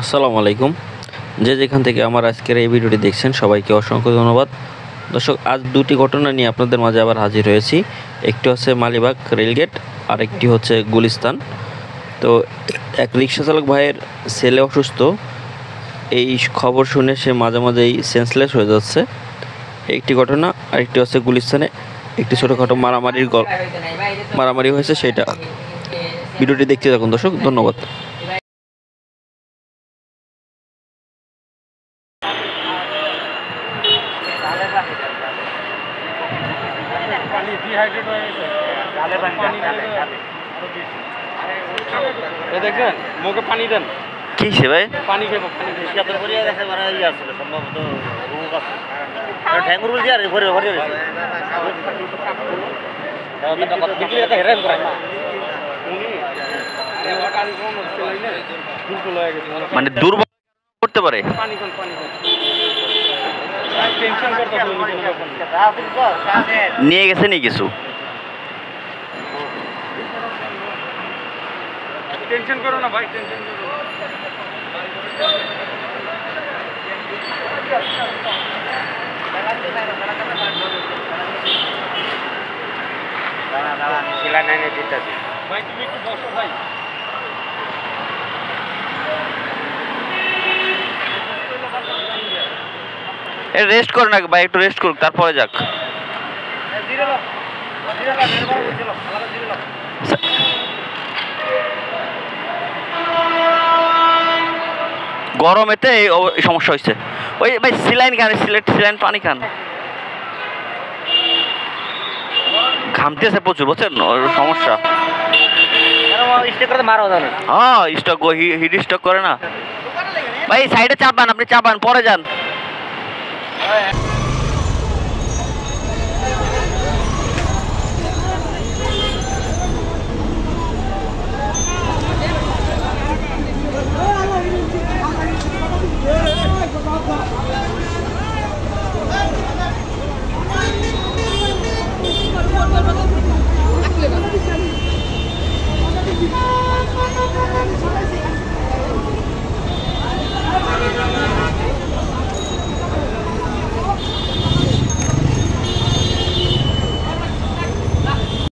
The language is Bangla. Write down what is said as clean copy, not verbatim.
আসসালামু আলাইকুম। যে যেখান থেকে আমার আজকের এই ভিডিওটি দেখছেন সবাইকে অসংখ্য ধন্যবাদ। দর্শক, আজ দুটি ঘটনা নিয়ে আপনাদের মাঝে আবার হাজির হয়েছি। একটি হচ্ছে মালিবাগ রেলগেট, আর একটি হচ্ছে গুলিস্তান। তো এক রিক্সা চালক ভাইয়ের ছেলে অসুস্থ, এই খবর শুনে সে মাঝে মাঝেই সেন্সলেস হয়ে যাচ্ছে। একটি ঘটনা, আরেকটি হচ্ছে গুলিস্তানে একটি ছোটোখাটো মারামারি হয়েছে, সেটা ভিডিওটি দেখতে থাকুন দর্শক। ধন্যবাদ। দেখেন মুখে পানি দেন। কি সে ভাই? পানি খেবো, পানি সম্ভবত ঠ্যাঙ্গুর আর ঘরে ঘরে হেরান করে মানে দুর্বল করতে পারে। নিয়ে গেছে নি কিছু? টেনশন করো না ভাই, টেনশন করো শিলা নাই দিতেছি ভাই, তুমি একটু বসো ভাই। রেস্ট করে না ভাই, একটু রেস্ট করুক, তারপরে যাক। গরমেতে এই সমস্যা হয়েছে। ওই ভাই সিলাইন খান, সিলাইন পানি খান। ঘামতেছে প্রচুর, বুঝছেন সমস্যা। হ্যাঁ, স্টক হিট স্টক করে না ভাই। সাইডে চাপান, আপনি চাপান, পরে যান।